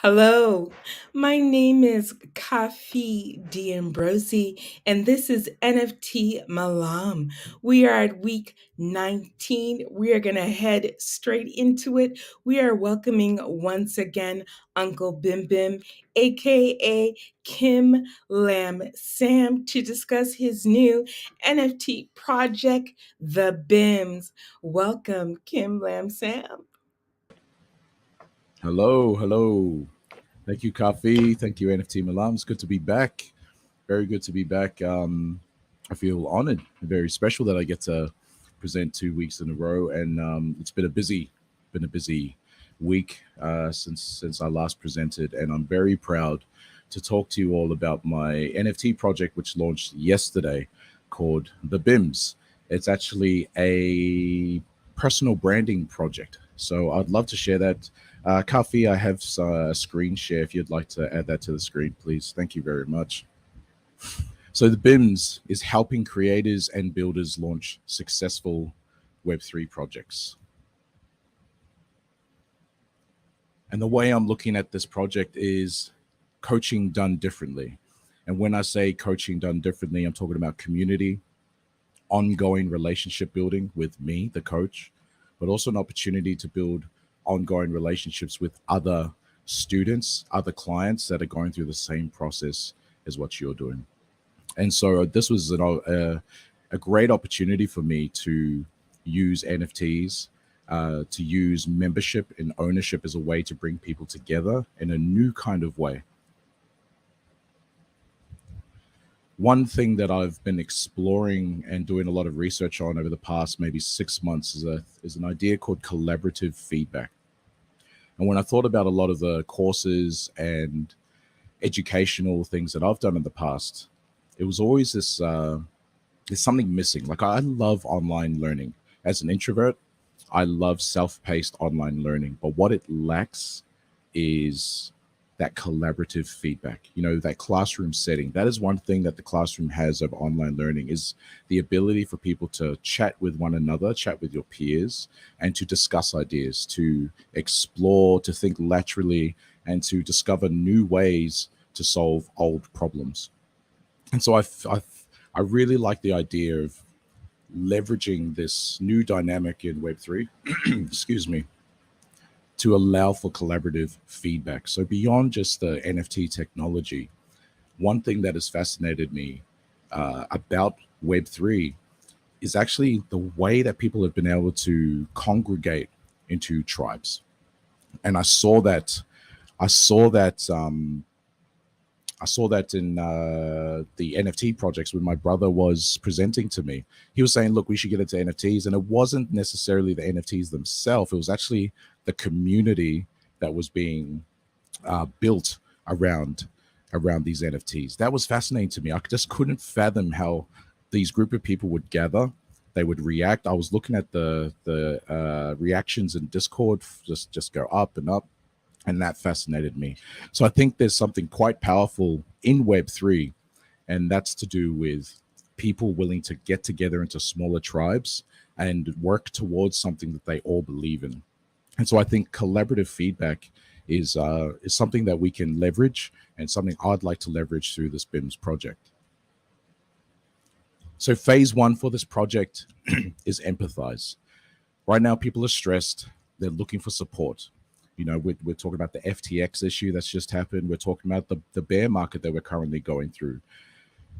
Hello, my name is Kafi D'Ambrosi, and this is NFT Malam. We are at week 19. We are going to head straight into it. We are welcoming once again Uncle Bim Bim, aka Kim Lam Sam, to discuss his new NFT project, The Bims. Welcome, Kim Lam Sam. Hello, hello. Thank you, Coffee. Thank you, NFT Malam. It's good to be back. Very good to be back. I feel honored and very special that I get to present 2 weeks in a row, and it's been a busy week since I last presented, and I'm very proud to talk to you all about my NFT project, which launched yesterday, called The Bims. It's actually a personal branding project, so I'd love to share that. Kafi, I have a screen share if you'd like to add that to the screen, please. Thank you very much. So, the BIMS is helping creators and builders launch successful Web3 projects. And the way I'm looking at this project is coaching done differently. And when I say coaching done differently, I'm talking about community, ongoing relationship building with me, the coach, but also an opportunity to build ongoing relationships with other students, other clients that are going through the same process as what you're doing. And so this was a great opportunity for me to use NFTs, to use membership and ownership as a way to bring people together in a new kind of way. One thing that I've been exploring and doing a lot of research on over the past maybe 6 months is an idea called collaborative feedback. And when I thought about a lot of the courses and educational things that I've done in the past, it was always there's something missing. Like, I love online learning. As an introvert, I love self-paced online learning, but what it lacks is that collaborative feedback. That classroom setting. That is one thing that the classroom has of online learning, is the ability for people to chat with one another, chat with your peers, and to discuss ideas, to explore, to think laterally, and to discover new ways to solve old problems. And so I really like the idea of leveraging this new dynamic in Web3, excuse me, to allow for collaborative feedback. So beyond just the NFT technology, one thing that has fascinated me about Web3 is actually the way that people have been able to congregate into tribes. And I saw that I saw that in the NFT projects when my brother was presenting to me. He was saying, look, we should get into NFTs. And it wasn't necessarily the NFTs themselves, it was actually the community that was being built around these NFTs. That was fascinating to me. I just couldn't fathom how these group of people would gather. They would react. I was looking at the reactions in Discord just go up and up, and that fascinated me. So I think there's something quite powerful in Web3, and that's to do with people willing to get together into smaller tribes and work towards something that they all believe in. And so I think collaborative feedback is something that we can leverage, and something I'd like to leverage through this BIMS project. So phase one for this project is empathize. Right now, people are stressed. They're looking for support. We're talking about the FTX issue that's just happened. We're talking about the bear market that we're currently going through.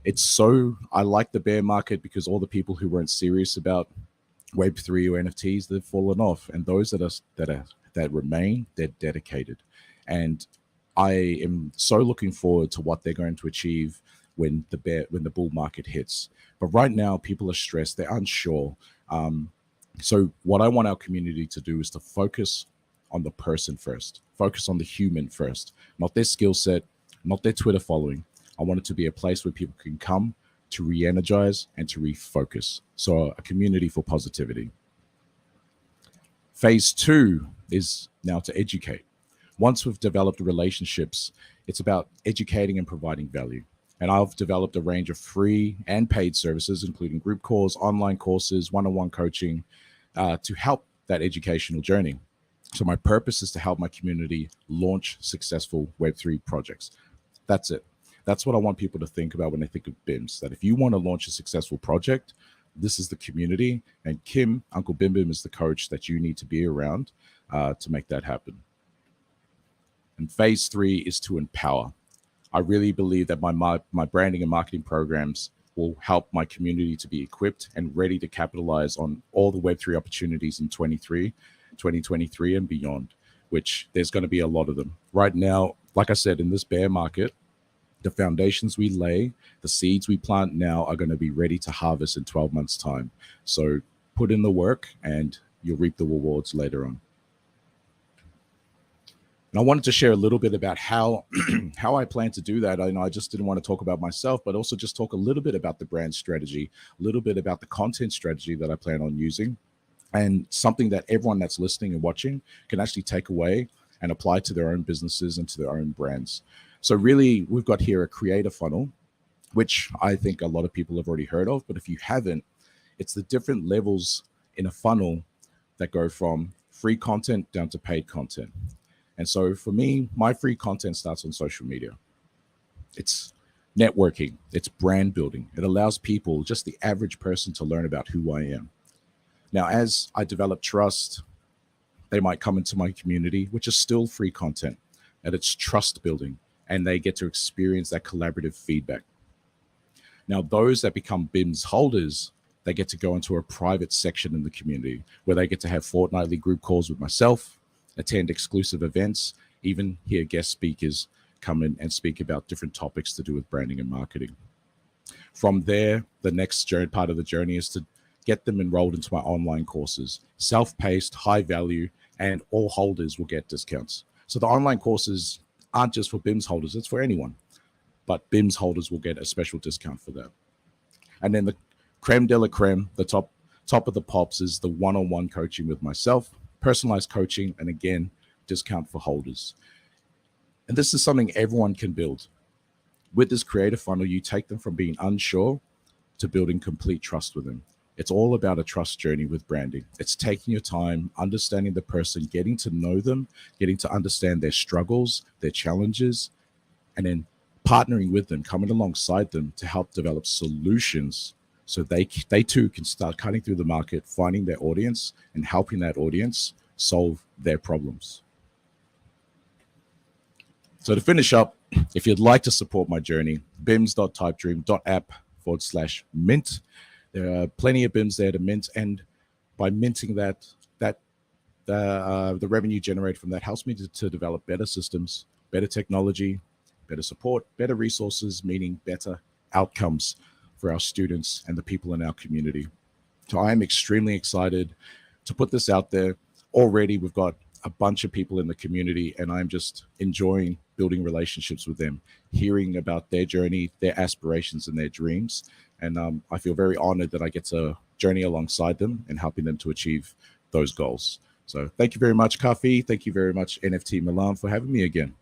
I like the bear market because all the people who weren't serious about Web3 or NFTs, they've fallen off, and those that remain, they're dedicated. And I am so looking forward to what they're going to achieve when the bull market hits. But right now, people are stressed. They're unsure. So what I want our community to do is to focus on the person first, focus on the human first, not their skill set, not their Twitter following. I want it to be a place where people can come to re-energize and to refocus. So a community for positivity. Phase two is now to educate. Once we've developed relationships, it's about educating and providing value. And I've developed a range of free and paid services, including group calls, online courses, one-on-one coaching, to help that educational journey. So my purpose is to help my community launch successful Web3 projects. That's it. That's what I want people to think about when they think of BIMs. That if you want to launch a successful project, this is the community, and Kim, Uncle Bim Bim, is the coach that you need to be around to make that happen. And phase three is to empower. I really believe that my branding and marketing programs will help my community to be equipped and ready to capitalize on all the Web3 opportunities in 2023 and beyond, which there's going to be a lot of them. Right now, like I said, in this bear market, the foundations we lay, the seeds we plant now are going to be ready to harvest in 12 months' time. So put in the work and you'll reap the rewards later on. And I wanted to share a little bit about how how I plan to do that. I know I just didn't want to talk about myself, but also just talk a little bit about the brand strategy, a little bit about the content strategy that I plan on using, and something that everyone that's listening and watching can actually take away and apply to their own businesses and to their own brands. So really, we've got here a creator funnel, which I think a lot of people have already heard of. But if you haven't, it's the different levels in a funnel that go from free content down to paid content. And so for me, my free content starts on social media. It's networking, it's brand building. It allows people, just the average person, to learn about who I am. Now, as I develop trust, they might come into my community, which is still free content, and it's trust building, and they get to experience that collaborative feedback. Now, those that become BIMS holders, they get to go into a private section in the community where they get to have fortnightly group calls with myself, attend exclusive events, even hear guest speakers come in and speak about different topics to do with branding and marketing. From there, the next part of the journey is to get them enrolled into my online courses, self-paced, high value, and all holders will get discounts. So the online courses aren't just for BIMS holders, it's for anyone. But BIMS holders will get a special discount for that. And then the creme de la creme, the top of the pops, is the one-on-one coaching with myself, personalized coaching, and again, discount for holders. And this is something everyone can build. With this creative funnel, you take them from being unsure to building complete trust with them. It's all about a trust journey with branding. It's taking your time, understanding the person, getting to know them, getting to understand their struggles, their challenges, and then partnering with them, coming alongside them to help develop solutions so they too can start cutting through the market, finding their audience and helping that audience solve their problems. So to finish up, if you'd like to support my journey, bims.typedream.app/mint. There are plenty of BIMs there to mint, and by minting that the revenue generated from that helps me to develop better systems, better technology, better support, better resources, meaning better outcomes for our students and the people in our community. So I am extremely excited to put this out there. Already, we've got a bunch of people in the community, and I'm just enjoying building relationships with them, hearing about their journey, their aspirations, and their dreams. And I feel very honored that I get to journey alongside them and helping them to achieve those goals. So thank you very much, Kafi. Thank you very much, NFT Malam, for having me again.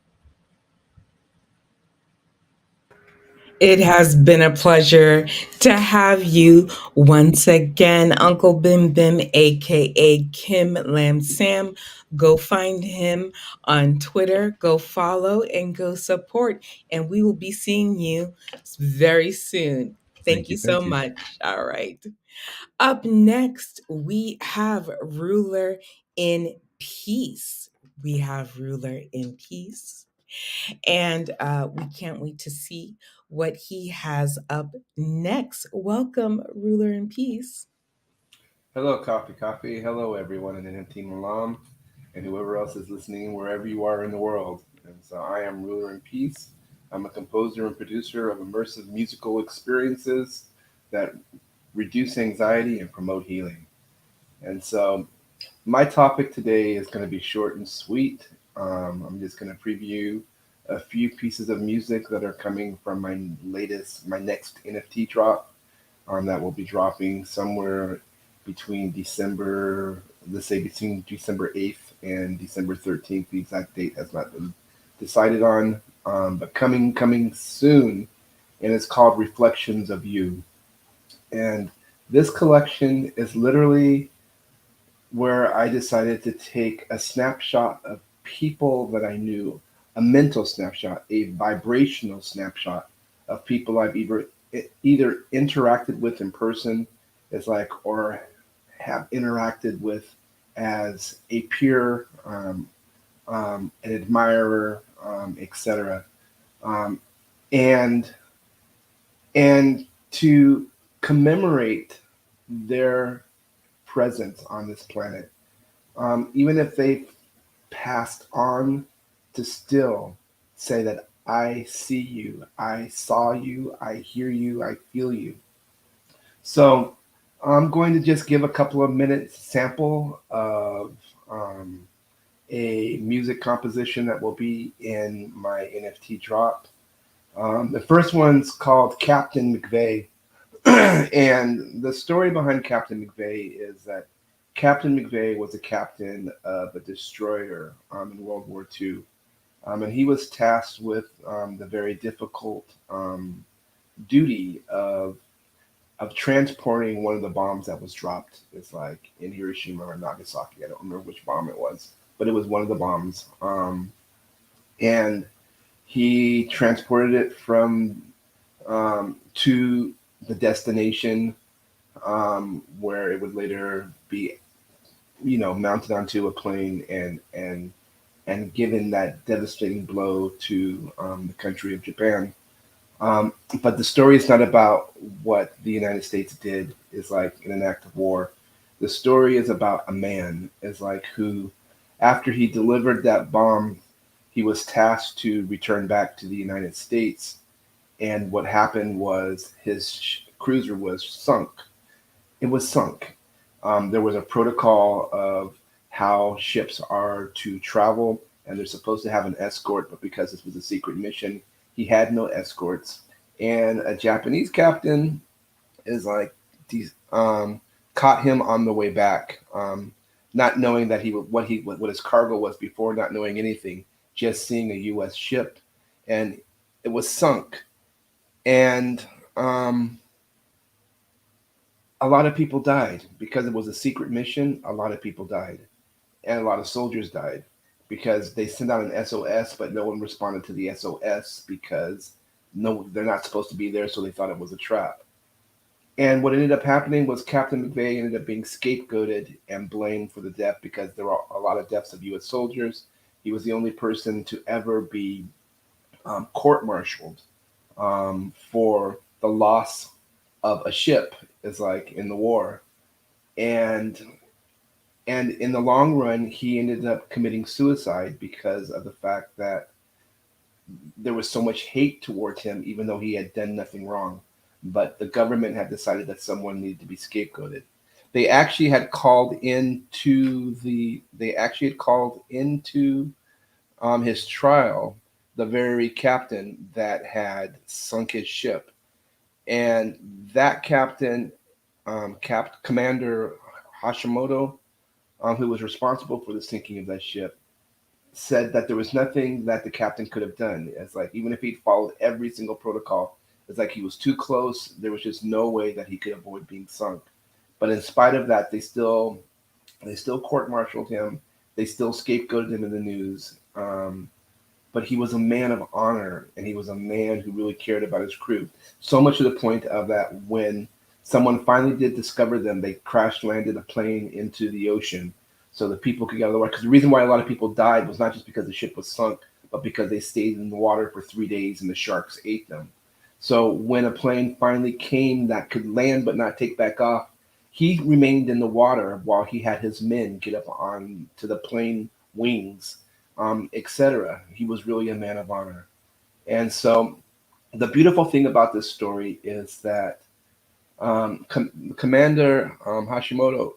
It has been a pleasure to have you once again, Uncle Bim Bim, aka Kim Lam Sam. Go find him on Twitter, go follow, and go support. And we will be seeing you very soon. Thank Thank you you. so Thank you. much. All right. Up next, we have Ruler in Peace. We have Ruler in Peace. And we can't wait to see what he has up next. Welcome, Ruler in Peace. Hello, Coffee. Hello, everyone in NFT Malam and whoever else is listening, wherever you are in the world. And so I am Ruler in Peace. I'm a composer and producer of immersive musical experiences that reduce anxiety and promote healing. And so my topic today is going to be short and sweet. I'm just going to preview a few pieces of music that are coming from my next NFT drop that will be dropping somewhere between let's say between December 8th and December 13th. The exact date has not been decided on, but coming soon, and it's called Reflections of You. And this collection is literally where I decided to take a snapshot of people that I knew, a mental snapshot, a vibrational snapshot of people I've either interacted with in person, is like, or have interacted with as a peer, an admirer, etc. Um, and and to commemorate their presence on this planet, even if they've passed on, to still say that I see you, I saw you, I hear you, I feel you. So I'm going to just give a couple of minutes sample of um, a music composition that will be in my NFT drop. The first one's called Captain McVeigh. And the story behind Captain McVeigh is that Captain McVeigh was a captain of a destroyer in World War II. And he was tasked with the very difficult duty of transporting one of the bombs that was dropped. It's like in Hiroshima or Nagasaki. I don't remember which bomb it was, but it was one of the bombs. And he transported it from to the destination, where it would later be, mounted onto a plane and given that devastating blow to the country of Japan. Um, but the story is not about what the United States did, is like in an act of war. The story is about a man, is like who, after he delivered that bomb, he was tasked to return back to the United States. And what happened was his cruiser was sunk. It was sunk. There was a protocol of how ships are to travel, and they're supposed to have an escort, but because this was a secret mission, he had no escorts. And a Japanese captain is like, caught him on the way back, not knowing that what his cargo was before, not knowing anything, just seeing a U.S. ship, and it was sunk. And um, a lot of people died because it was a secret mission. A lot of people died, and a lot of soldiers died because they sent out an SOS, but no one responded to the SOS because no, they're not supposed to be there, so they thought it was a trap. And what ended up happening was Captain McVeigh ended up being scapegoated and blamed for the death because there were a lot of deaths of U.S. soldiers. He was the only person to ever be court-martialed for the loss of a ship, is like in the war. And and in the long run he ended up committing suicide because of the fact that there was so much hate towards him even though he had done nothing wrong, but the government had decided that someone needed to be scapegoated. They actually had called into his trial the very captain that had sunk his ship. And that captain, Commander Hashimoto, who was responsible for the sinking of that ship, said that there was nothing that the captain could have done. It's like even if he'd followed every single protocol, it's like he was too close. There was just no way that he could avoid being sunk. But in spite of that, they still court-martialed him. They still scapegoated him in the news. But he was a man of honor, and he was a man who really cared about his crew. So much to the point of that when someone finally did discover them, they crash landed a plane into the ocean so the people could get out of the water. Because the reason why a lot of people died was not just because the ship was sunk, but because they stayed in the water for 3 days and the sharks ate them. So when a plane finally came that could land but not take back off, he remained in the water while he had his men get up on to the plane wings, etc. He was really a man of honor. And so the beautiful thing about this story is that Commander Hashimoto,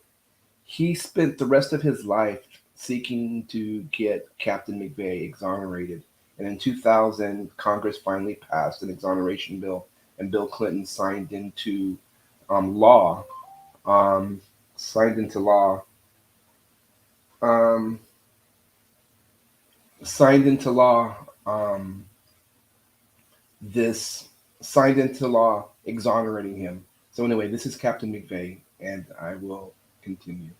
he spent the rest of his life seeking to get Captain McVeigh exonerated. And in 2000, Congress finally passed an exoneration bill, and Bill Clinton law, um, signed into law, um, signed into law, um, this signed into law exonerating him. So anyway, this is Captain McVeigh, and I will continue.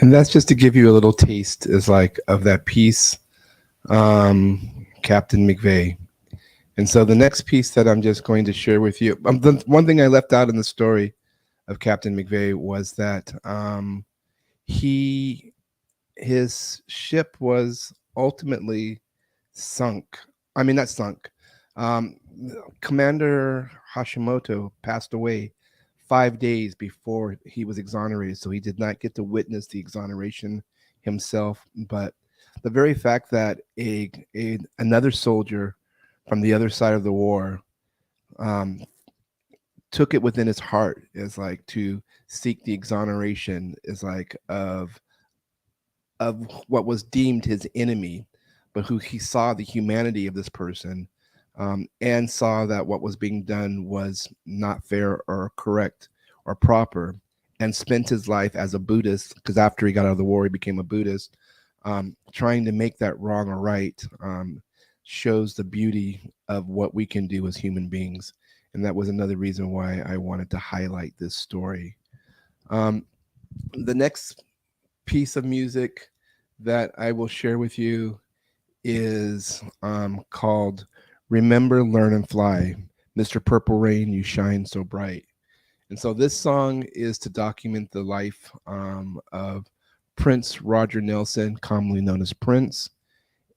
And that's just to give you a little taste, is like of that piece, Captain McVeigh. And so the next piece that I'm just going to share with you, the one thing I left out in the story of Captain McVeigh was that he his ship was ultimately sunk. I mean, not sunk. Um, Commander Hashimoto passed away 5 days before he was exonerated, so he did not get to witness the exoneration himself. But the very fact that another soldier from the other side of the war um, took it within his heart is like to seek the exoneration is like of what was deemed his enemy, but who he saw the humanity of this person, and saw that what was being done was not fair or correct or proper, and spent his life as a Buddhist, because after he got out of the war, he became a Buddhist, trying to make that wrong or right, shows the beauty of what we can do as human beings. And that was another reason why I wanted to highlight this story. The next piece of music that I will share with you is called Remember, Learn, and Fly. Mr. Purple Rain, you shine so bright. And so this song is to document the life of Prince Roger Nelson, commonly known as Prince.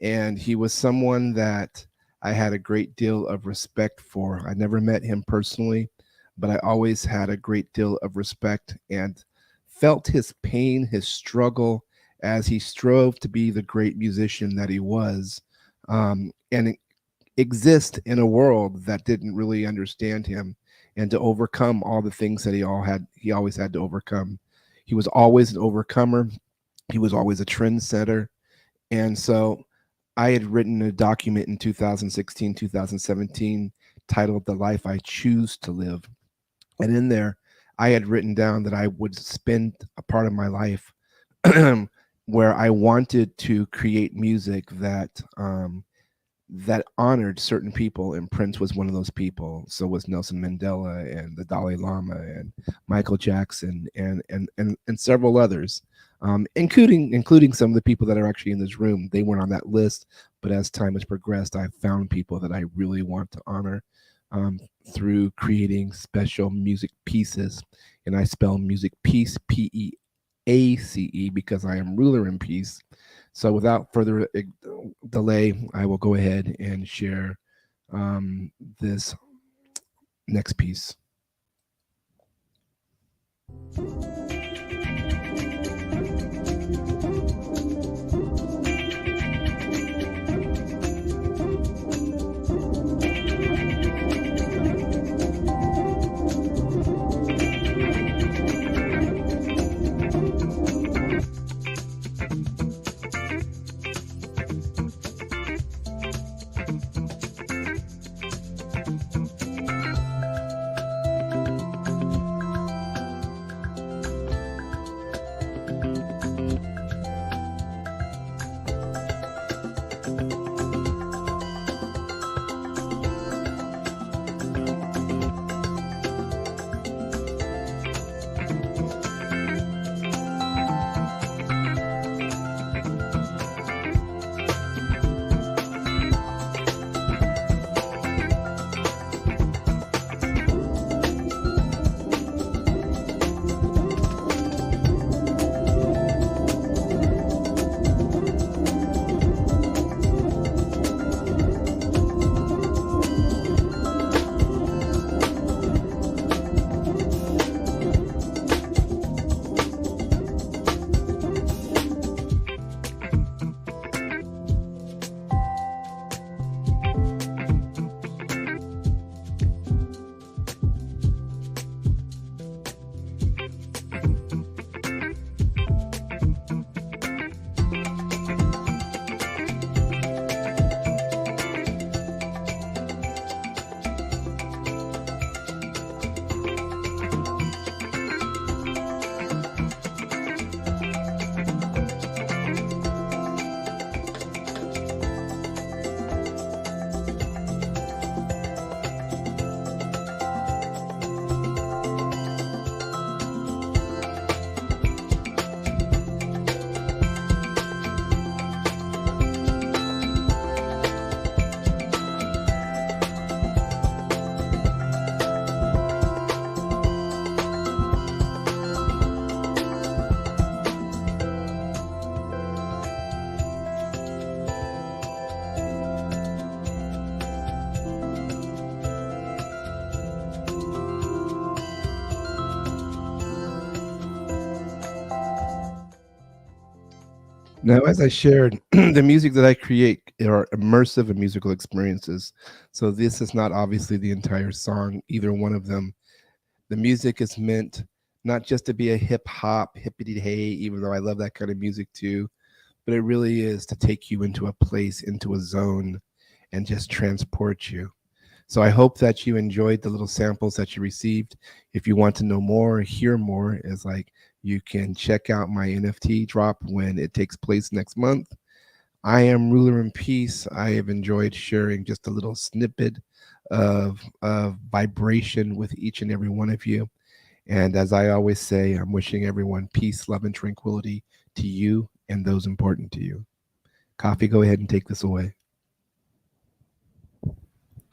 And he was someone that I had a great deal of respect for. I never met him personally, but I always had a great deal of respect and felt his pain, his struggle, as he strove to be the great musician that he was, and exist in a world that didn't really understand him, and to overcome all the things that he always had to overcome. He was always an overcomer. He was always a trendsetter. And so I had written a document in 2016, 2017 titled The Life I Choose to Live. And in there, I had written down that I would spend a part of my life where I wanted to create music that that honored certain people, and Prince was one of those people. So was Nelson Mandela and the Dalai Lama and Michael Jackson and several others, including some of the people that are actually in this room. They weren't on that list, but as time has progressed, I've found people that I really want to honor through creating special music pieces. And I spell music piece, P-E-A-C-E, because I am ruler in peace. So without further delay, I will go ahead and share this next piece. Now, as I shared, the music that I create are immersive and musical experiences. So this is not obviously the entire song, either one of them. The music is meant not just to be a hip hop, hippity hey, even though I love that kind of music too, but it really is to take you into a place, into a zone, and just transport you. So I hope that you enjoyed the little samples that you received. If you want to know more, hear more, is like you can check out my NFT drop when it takes place next month. I am Ruler in Peace. I have enjoyed sharing just a little snippet of vibration with each and every one of you. And as I always say, I'm wishing everyone peace, love, and tranquility to you and those important to you. Coffee, go ahead and take this away.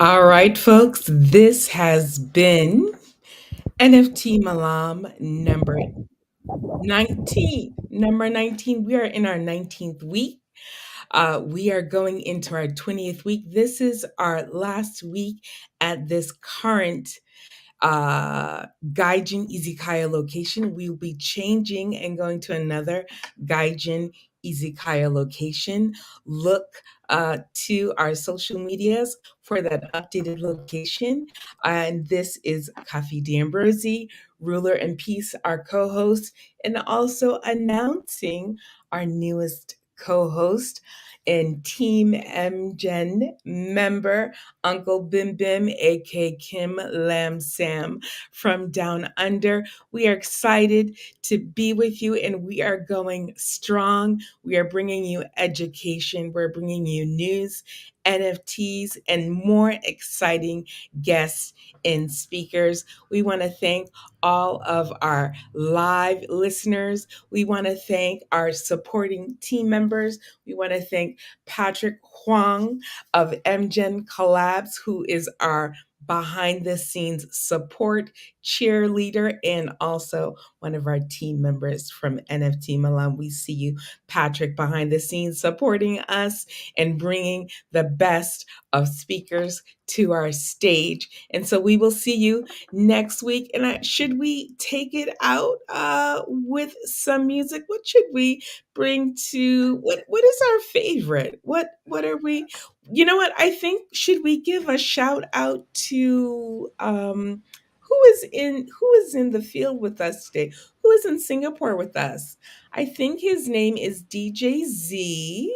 All right, folks, this has been NFT Malam number 19. Number 19. We are in our 19th week. We are going into our 20th week. This is our last week at this current Gaijin Izakaya location. We will be changing and going to another Gaijin Izakaya location. Look to our social medias for that updated location. And this is Kafi D'Ambrosi, Ruler and Peace, our co-host, and also announcing our newest co-host and Team MGen member, Uncle Bim Bim, aka Kim Lam Sam from Down Under. We are excited to be with you, and we are going strong. We are bringing you education, we're bringing you news, NFTs, and more exciting guests and speakers. We want to thank all of our live listeners. We want to thank our supporting team members. We want to thank Patrick Huang of MGen Collabs, who is our behind the scenes support cheerleader and also one of our team members from NFT Malam. We see you, Patrick, behind the scenes supporting us and bringing the best of speakers to our stage. And so we will see you next week. And should we take it out with some music? What should we bring to what is our favorite? What are we? You know what? I think should we give a shout out to who is in the field with us today? Who is in Singapore with us? I think his name is DJ Z.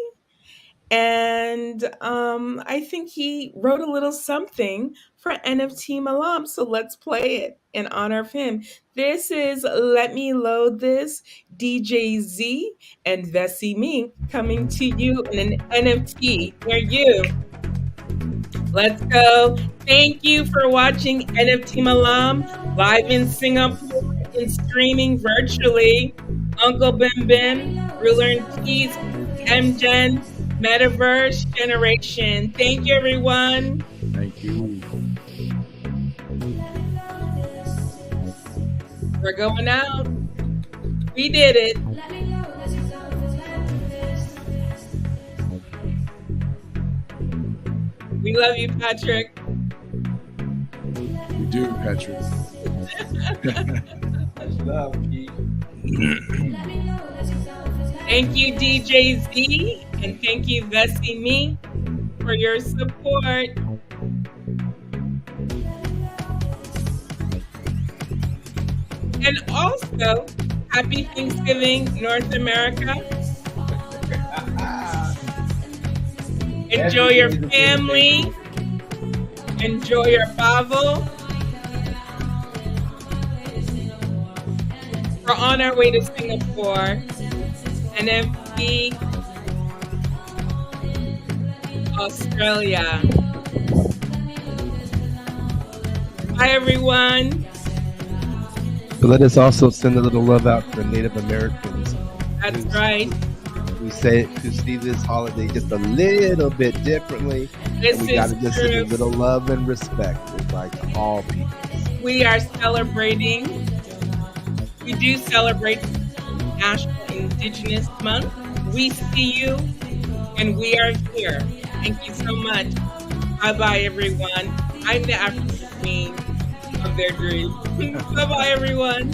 And I think he wrote a little something for NFT Malam. So let's play it in honor of him. This is Let Me Load This, DJ Z and Vessi Mink coming to you in an NFT near you. Let's go. Thank you for watching NFT Malam live in Singapore and streaming virtually. Uncle Bim Bim, Ruler and Peace, MGen, Metaverse Generation. Thank you, everyone. Thank you. We're going out. We did it. We love you, Patrick. We do, Patrick. Love, Pete. Thank you, DJ Z, and thank you, Vessi Me, for your support. And also, happy Thanksgiving, North America. Enjoy your family. Enjoy your pavo. We're on our way to Singapore. NFT Australia. Bye, everyone. But let us also send a little love out to the Native Americans. That's right. We say to see this holiday just a little bit differently. This we got to is just true. give a little love and respect with like all people. We are celebrating. We do celebrate National Indigenous Month. We see you, and we are here. Thank you so much. Bye-bye, everyone. I'm the African queen of their dreams. Bye-bye, everyone.